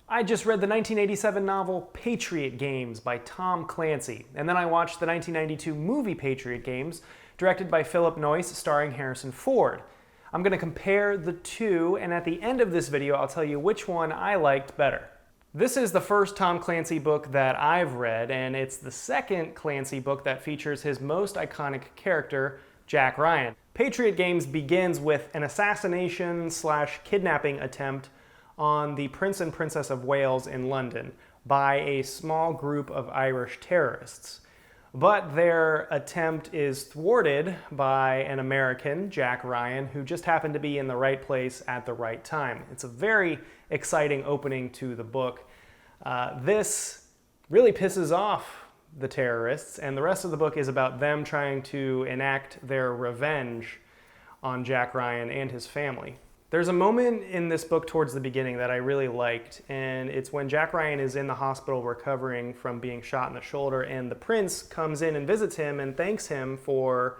I just read the 1987 novel Patriot Games by Tom Clancy, and then I watched the 1992 movie Patriot Games, directed by Phillip Noyce, starring Harrison Ford. I'm going to compare the two, and at the end of this video, I'll tell you which one I liked better. This is the first Tom Clancy book that I've read, and it's the second Clancy book that features his most iconic character, Jack Ryan. Patriot Games begins with an assassination/kidnapping attempt on the Prince and Princess of Wales in London by a small group of Irish terrorists. But their attempt is thwarted by an American, Jack Ryan, who just happened to be in the right place at the right time. It's a very exciting opening to the book. This really pisses off the terrorists, and the rest of the book is about them trying to enact their revenge on Jack Ryan and his family. There's a moment in this book towards the beginning that I really liked, and it's when Jack Ryan is in the hospital recovering from being shot in the shoulder, and the prince comes in and visits him and thanks him for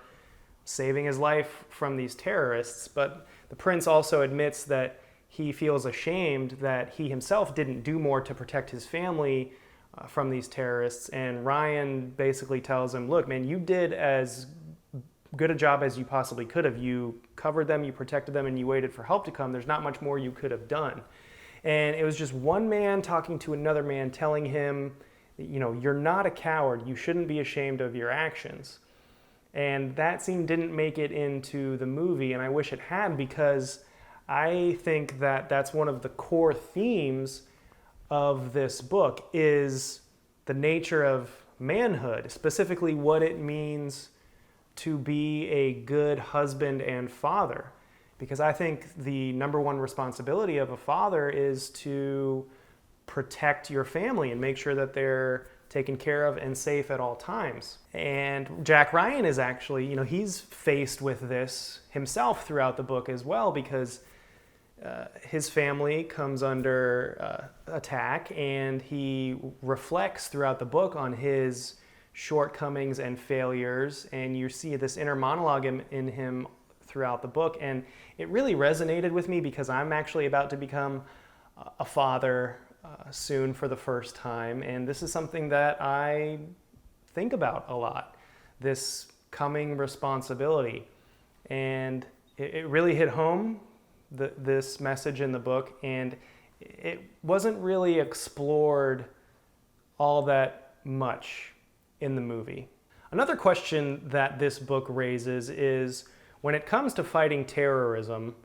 saving his life from these terrorists. But the prince also admits that he feels ashamed that he himself didn't do more to protect his family from these terrorists, and Ryan basically tells him, look, man, you did as good a job as you possibly could have. You covered them, you protected them, and you waited for help to come. There's not much more you could have done. And it was just one man talking to another man telling him, you know, you're not a coward. You shouldn't be ashamed of your actions. And that scene didn't make it into the movie, and I wish it had, because I think that that's one of the core themes of this book is the nature of manhood, specifically what it means to be a good husband and father. Because I think the number one responsibility of a father is to protect your family and make sure that they're taken care of and safe at all times. And Jack Ryan is actually, he's faced with this himself throughout the book as well, because his family comes under attack, and he reflects throughout the book on his shortcomings and failures, and you see this inner monologue in him throughout the book. And it really resonated with me because I'm actually about to become a father soon for the first time, and this is something that I think about a lot, this coming responsibility. And it really hit home, this message in the book, and it wasn't really explored all that much in the movie. Another question that this book raises is, when it comes to fighting terrorism,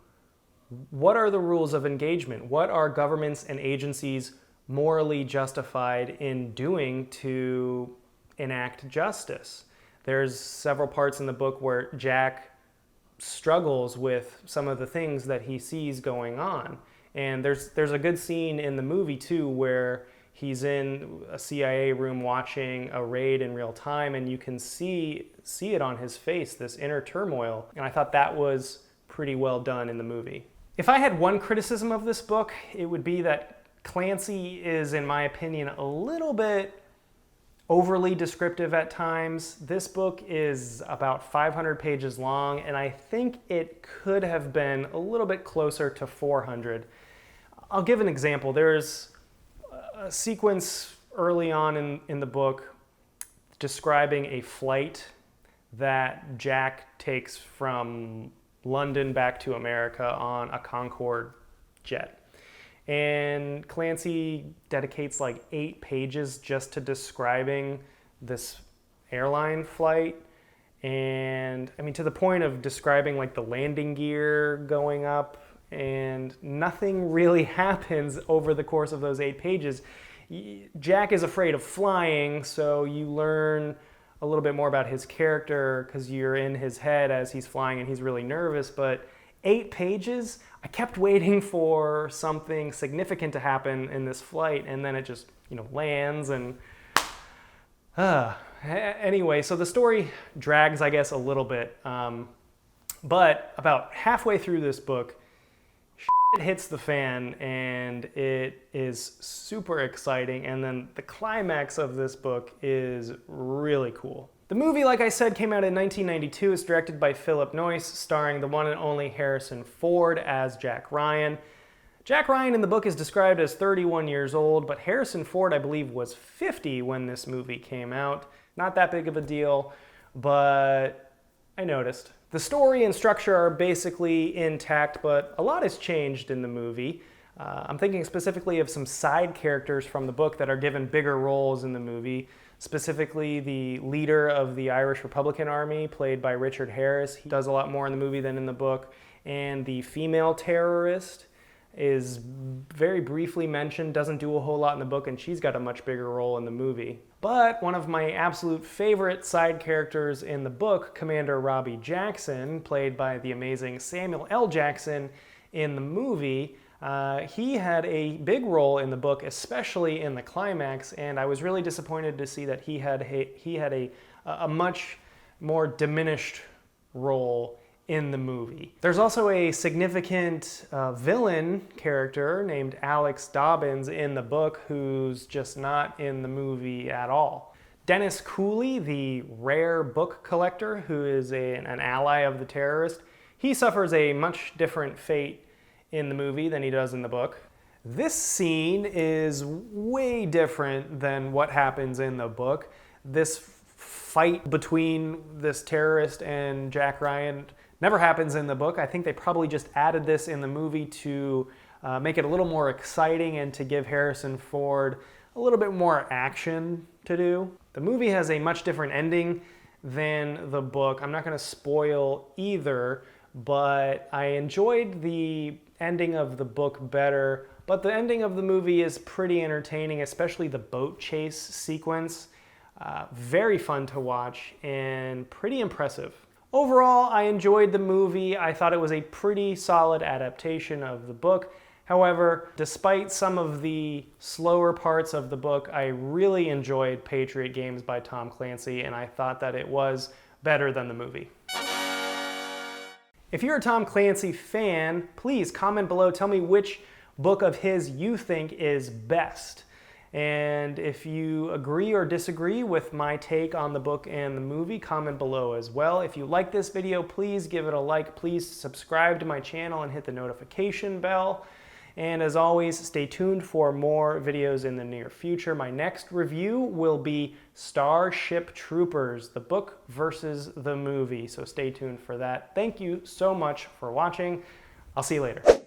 what are the rules of engagement? What are governments and agencies morally justified in doing to enact justice? There's several parts in the book where Jack struggles with some of the things that he sees going on. And there's a good scene in the movie too where he's in a CIA room watching a raid in real time, and you can see it on his face, this inner turmoil. And I thought that was pretty well done in the movie. If I had one criticism of this book, it would be that Clancy is, in my opinion, a little bit overly descriptive at times. This book is about 500 pages long, and I think it could have been a little bit closer to 400. I'll give an example. There's a sequence early on in the book describing a flight that Jack takes from London back to America on a Concorde jet. And Clancy dedicates like 8 pages just to describing this airline flight. And I mean, to the point of describing like the landing gear going up, and nothing really happens over the course of those 8 pages. Jack is afraid of flying, so you learn a little bit more about his character because you're in his head as he's flying and he's really nervous. But 8 pages, I kept waiting for something significant to happen in this flight, and then it just, lands. And anyway, so the story drags, I guess, a little bit. But about halfway through this book, it hits the fan, and it is super exciting. And then the climax of this book is really cool. The movie, like I said, came out in 1992. It's directed by Phillip Noyce, starring the one and only Harrison Ford as Jack Ryan. Jack Ryan in the book is described as 31 years old, but Harrison Ford, I believe, was 50 when this movie came out. Not that big of a deal, but I noticed. The story and structure are basically intact, but a lot has changed in the movie. I'm thinking specifically of some side characters from the book that are given bigger roles in the movie. Specifically, the leader of the Irish Republican Army, played by Richard Harris. He does a lot more in the movie than in the book. And the female terrorist is very briefly mentioned, doesn't do a whole lot in the book, and she's got a much bigger role in the movie. But one of my absolute favorite side characters in the book, Commander Robbie Jackson, played by the amazing Samuel L. Jackson in the movie, he had a big role in the book, especially in the climax, and I was really disappointed to see that he had a much more diminished role in the movie. There's also a significant villain character named Alex Dobbins in the book who's just not in the movie at all. Dennis Cooley, the rare book collector who is an ally of the terrorist, he suffers a much different fate in the movie than he does in the book. This scene is way different than what happens in the book. This fight between this terrorist and Jack Ryan never happens in the book. I think they probably just added this in the movie to make it a little more exciting and to give Harrison Ford a little bit more action to do. The movie has a much different ending than the book. I'm not going to spoil either, but I enjoyed the ending of the book better, but the ending of the movie is pretty entertaining, especially the boat chase sequence. Very fun to watch and pretty impressive. Overall, I enjoyed the movie. I thought it was a pretty solid adaptation of the book. However, despite some of the slower parts of the book, I really enjoyed Patriot Games by Tom Clancy, and I thought that it was better than the movie. If you're a Tom Clancy fan, please comment below. Tell me which book of his you think is best. And if you agree or disagree with my take on the book and the movie, comment below as well. If you like this video, please give it a like. Please subscribe to my channel and hit the notification bell. And as always, stay tuned for more videos in the near future. My next review will be Starship Troopers, the book versus the movie. So stay tuned for that. Thank you so much for watching. I'll see you later.